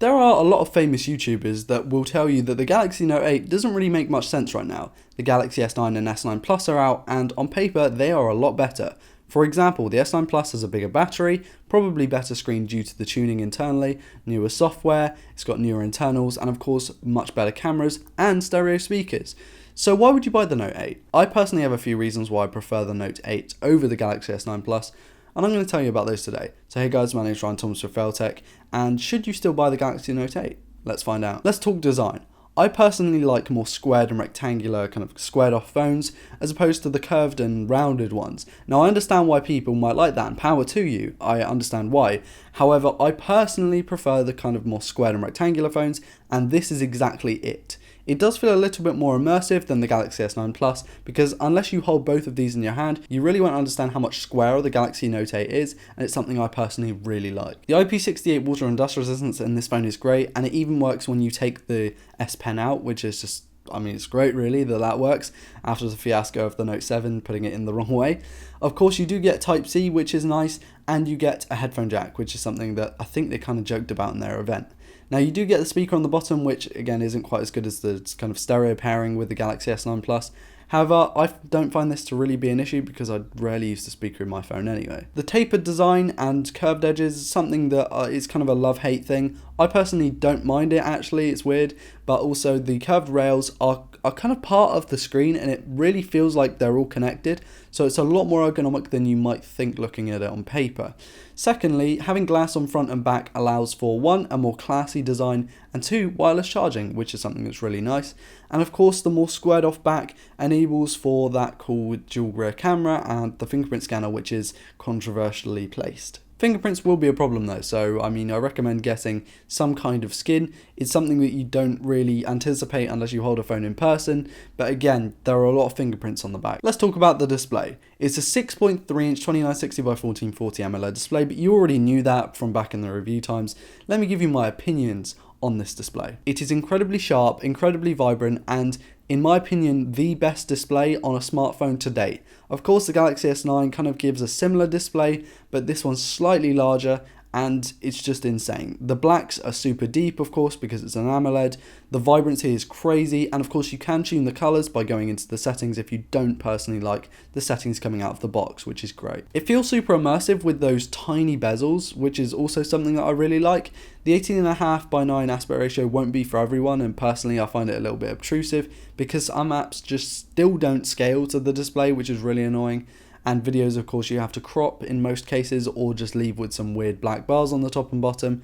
There are a lot of famous YouTubers that will tell you that the Galaxy Note 8 doesn't really make much sense right now. The Galaxy S9 and S9 Plus are out, and on paper they are a lot better. For example, the S9 Plus has a bigger battery, probably better screen due to the tuning internally, newer software, it's got newer internals, and of course much better cameras and stereo speakers. So why would you buy the Note 8? I personally have a few reasons why I prefer the Note 8 over the Galaxy S9 Plus, and I'm going to tell you about those today. So hey guys, my name is Ryan Thomas with Failtech, and should you still buy the Galaxy Note 8? Let's find out. Let's talk design. I personally like more squared and rectangular, kind of squared off phones, as opposed to the curved and rounded ones. Now I understand why people might like that, and power to you, I understand why. However, I personally prefer the kind of more squared and rectangular phones, and this is exactly it. It does feel a little bit more immersive than the Galaxy S9 Plus, because unless you hold both of these in your hand, you really won't understand how much squarer the Galaxy Note 8 is, and it's something I personally really like. The IP68 water and dust resistance in this phone is great, and it even works when you take the S Pen out, which is just, I mean, it's great really that works after the fiasco of the Note 7 putting it in the wrong way. Of course, you do get Type-C, which is nice, and you get a headphone jack, which is something that I think they kind of joked about in their event. Now you do get the speaker on the bottom, which again isn't quite as good as the kind of stereo pairing with the Galaxy S9 Plus. However, I don't find this to really be an issue because I rarely use the speaker in my phone anyway. The tapered design and curved edges is something that is kind of a love-hate thing. I personally don't mind it actually, it's weird, but also the curved rails are kind of part of the screen and it really feels like they're all connected, so it's a lot more ergonomic than you might think looking at it on paper. Secondly, having glass on front and back allows for 1, a more classy design, and 2, wireless charging, which is something that's really nice. And of course, the more squared off back enables for that cool dual rear camera and the fingerprint scanner, which is controversially placed. Fingerprints will be a problem though, so I mean I recommend getting some kind of skin. It's something that you don't really anticipate unless you hold a phone in person, but again, there are a lot of fingerprints on the back. Let's talk about the display. It's a 6.3 inch 2960 by 1440 AMOLED display, but you already knew that from back in the review times. Let me give you my opinions on this display. It is incredibly sharp, incredibly vibrant, and in my opinion, the best display on a smartphone to date. Of course, the Galaxy S9 kind of gives a similar display, but this one's slightly larger and it's just insane. The blacks are super deep, of course, because it's an AMOLED. The vibrancy is crazy, and of course you can tune the colors by going into the settings if you don't personally like the settings coming out of the box, which is great. It feels super immersive with those tiny bezels, which is also something that I really like. The 18.5:9 aspect ratio won't be for everyone, and personally I find it a little bit obtrusive because some apps just still don't scale to the display, which is really annoying. And videos, of course, you have to crop in most cases or just leave with some weird black bars on the top and bottom.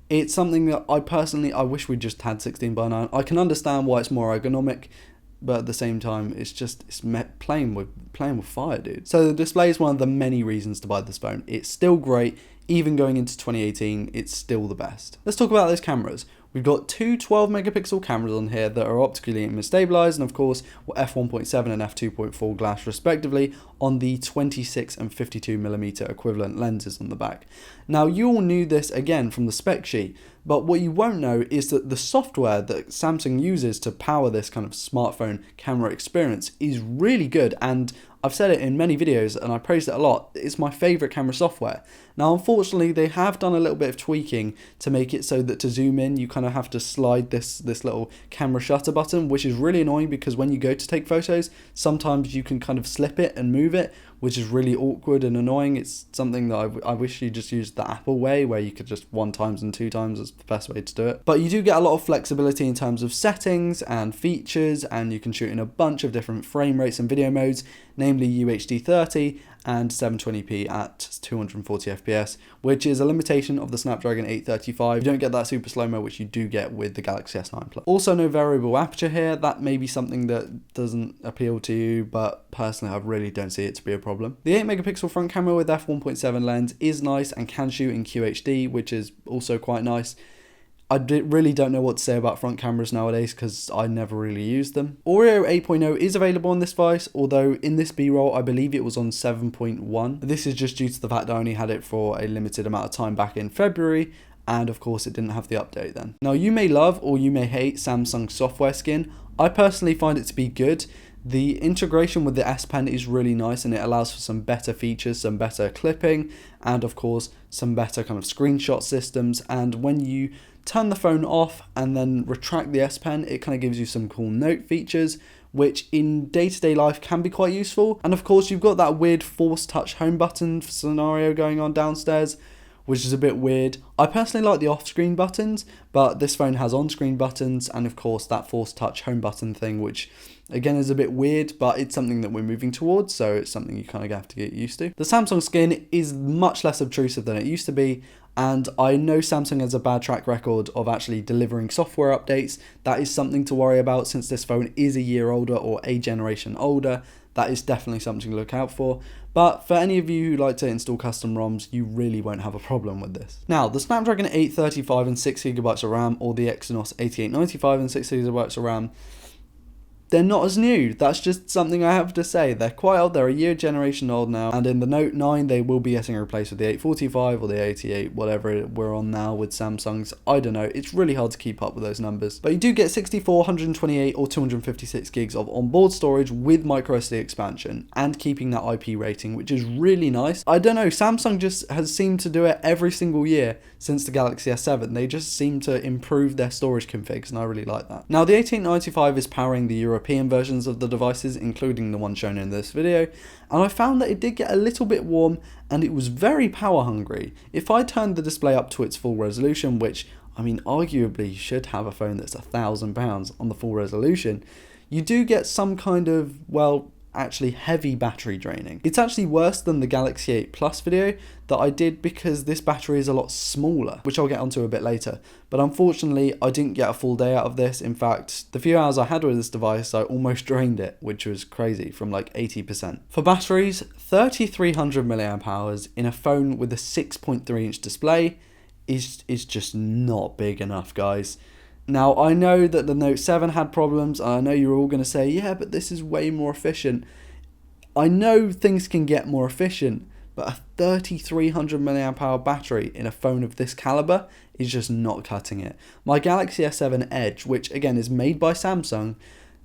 It's something that I wish we just had 16:9. I can understand why it's more ergonomic, but at the same time, it's playing with fire, dude. So the display is one of the many reasons to buy this phone. It's still great. Even going into 2018, it's still the best. Let's talk about those cameras. We've got two 12 megapixel cameras on here that are optically image stabilized, and of course f1.7 and f2.4 glass respectively on the 26 and 52mm equivalent lenses on the back. Now you all knew this again from the spec sheet, but what you won't know is that the software that Samsung uses to power this kind of smartphone camera experience is really good, and I've said it in many videos and I praised it a lot. It's my favorite camera software. Now unfortunately they have done a little bit of tweaking to make it so that to zoom in you kind of have to slide this little camera shutter button, which is really annoying because when you go to take photos sometimes you can kind of slip it and move it, which is really awkward and annoying. It's something that I wish you just used the Apple way, where you could just 1x and 2x is the best way to do it. But you do get a lot of flexibility in terms of settings and features, and you can shoot in a bunch of different frame rates and video modes, namely UHD 30 and 720p at 240 FPS, which is a limitation of the Snapdragon 835. You don't get that super slow-mo, which you do get with the Galaxy S9 Plus. Also no variable aperture here. That may be something that doesn't appeal to you, but personally I really don't see it to be a problem. The 8 megapixel front camera with f1.7 lens is nice and can shoot in QHD, which is also quite nice. I really don't know what to say about front cameras nowadays because I never really use them. Oreo 8.0 is available on this device, although in this B-roll I believe it was on 7.1. This is just due to the fact that I only had it for a limited amount of time back in February, and of course it didn't have the update then. Now you may love or you may hate Samsung's software skin. I personally find it to be good. The integration with the S Pen is really nice and it allows for some better features, some better clipping, and of course some better kind of screenshot systems. And when you turn the phone off and then retract the S Pen, it kind of gives you some cool note features, which in day-to-day life can be quite useful. And of course, you've got that weird force touch home button scenario going on downstairs, which is a bit weird. I personally like the off-screen buttons, but this phone has on-screen buttons, and of course that force touch home button thing, which again is a bit weird, but it's something that we're moving towards, so it's something you kind of have to get used to. The Samsung skin is much less obtrusive than it used to be, and I know Samsung has a bad track record of actually delivering software updates. That is something to worry about since this phone is a year older or a generation older. That is definitely something to look out for. But for any of you who like to install custom ROMs, you really won't have a problem with this. Now, the Snapdragon 835 and 6GB of RAM, or the Exynos 8895 and 6GB of RAM, they're not as new. That's just something I have to say. They're quite old, they're a year generation old now, and in the Note 9 they will be getting replaced with the 845 or the 88, whatever we're on now with Samsung's. I don't know, it's really hard to keep up with those numbers. But you do get 64, 128 or 256 gigs of onboard storage with microSD expansion and keeping that IP rating, which is really nice. I don't know, Samsung just has seemed to do it every single year since the Galaxy S7. They just seem to improve their storage configs, and I really like that. Now, the 8895 is powering the European versions of the devices, including the one shown in this video, and I found that it did get a little bit warm and it was very power hungry. If I turned the display up to its full resolution, which I mean arguably you should have a phone that's £1,000 on the full resolution, you do get some kind of, well, actually heavy battery draining. It's actually worse than the Galaxy 8 Plus video that I did because this battery is a lot smaller, which I'll get onto a bit later. But unfortunately, I didn't get a full day out of this. In fact, the few hours I had with this device, I almost drained it, which was crazy, from like 80%. For batteries, 3300 mAh in a phone with a 6.3 inch display is just not big enough, guys. Now, I know that the Note 7 had problems, and I know you're all going to say, yeah, but this is way more efficient. I know things can get more efficient, but a 3300 mAh battery in a phone of this caliber is just not cutting it. My Galaxy S7 Edge, which again is made by Samsung,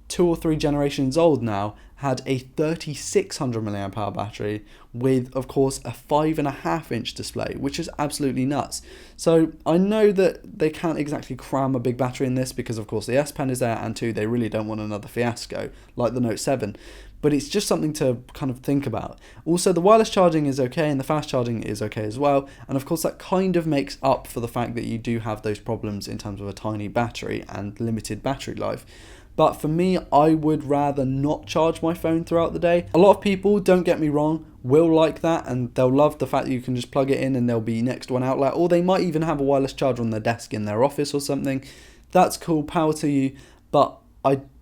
2 or 3 generations old now, had a 3600 mAh battery with, of course, a 5.5 inch display, which is absolutely nuts. So I know that they can't exactly cram a big battery in this because, of course, the S Pen is there, and 2, they really don't want another fiasco like the Note 7. But it's just something to kind of think about. Also, the wireless charging is okay and the fast charging is okay as well. And of course, that kind of makes up for the fact that you do have those problems in terms of a tiny battery and limited battery life. But for me, I would rather not charge my phone throughout the day. A lot of people, don't get me wrong, will like that, and they'll love the fact that you can just plug it in and there'll be next to an outlet, or they might even have a wireless charger on their desk in their office or something. That's cool, power to you, but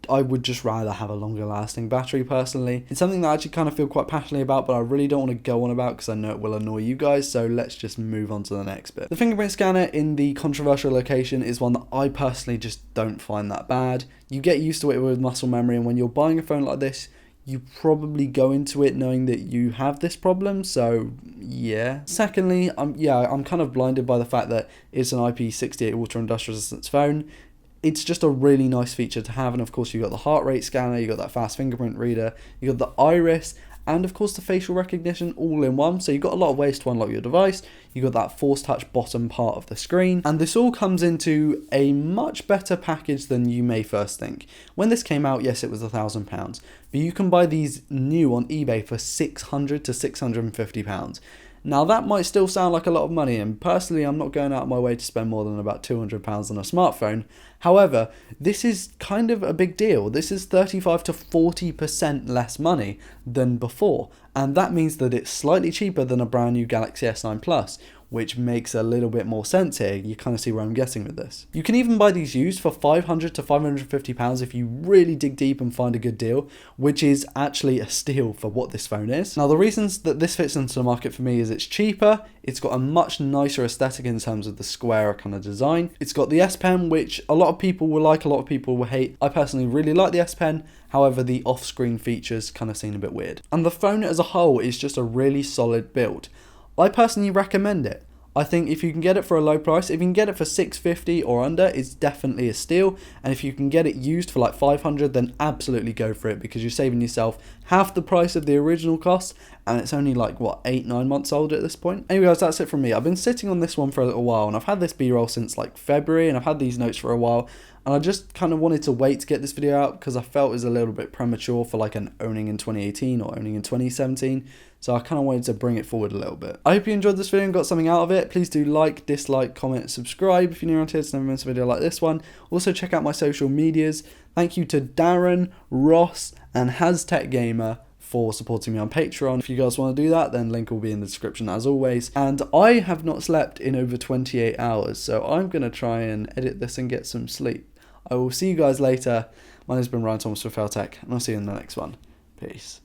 I would just rather have a longer lasting battery personally. It's something that I actually kind of feel quite passionately about, but I really don't want to go on about because I know it will annoy you guys, so let's just move on to the next bit. The fingerprint scanner in the controversial location is one that I personally just don't find that bad. You get used to it with muscle memory, and when you're buying a phone like this, you probably go into it knowing that you have this problem, so yeah. Secondly, I'm kind of blinded by the fact that it's an IP68 water and dust resistance phone. It's just a really nice feature to have, and of course you've got the heart rate scanner, you've got that fast fingerprint reader, you've got the iris, and of course the facial recognition all in one. So you've got a lot of ways to unlock your device. You've got that force touch bottom part of the screen, and this all comes into a much better package than you may first think. When this came out, yes, it was £1,000, but you can buy these new on eBay for £600 to £650. Now that might still sound like a lot of money, and personally I'm not going out of my way to spend more than about £200 on a smartphone. However, this is kind of a big deal. This is 35 to 40% less money than before, and that means that it's slightly cheaper than a brand new Galaxy S9 Plus, which makes a little bit more sense here. You kind of see where I'm getting with this. You can even buy these used for £500 to £550 if you really dig deep and find a good deal, which is actually a steal for what this phone is. Now, the reasons that this fits into the market for me is it's cheaper, it's got a much nicer aesthetic in terms of the square kind of design. It's got the S Pen, which a lot of people will like, a lot of people will hate. I personally really like the S Pen. However, the off-screen features kind of seem a bit weird. And the phone as a whole is just a really solid build. I personally recommend it. I think if you can get it for a low price, if you can get it for $650 or under, it's definitely a steal. And if you can get it used for like $500, then absolutely go for it, because you're saving yourself half the price of the original cost and it's only like, what, 8-9 months old at this point. Anyway guys, that's it from me. I've been sitting on this one for a little while, and I've had this B-roll since like February, and I've had these notes for a while, and I just kind of wanted to wait to get this video out because I felt it was a little bit premature for like an owning in 2018 or owning in 2017. So I kind of wanted to bring it forward a little bit. I hope you enjoyed this video and got something out of it. Please do like, dislike, comment, subscribe if you're new around here to never miss a video like this one. Also check out my social medias. Thank you to Darren, Ross and HasTechGamer for supporting me on Patreon. If you guys want to do that, then link will be in the description as always. And I have not slept in over 28 hours, so I'm going to try and edit this and get some sleep. I will see you guys later. My name's been Ryan Thomas for Feltech, and I'll see you in the next one. Peace.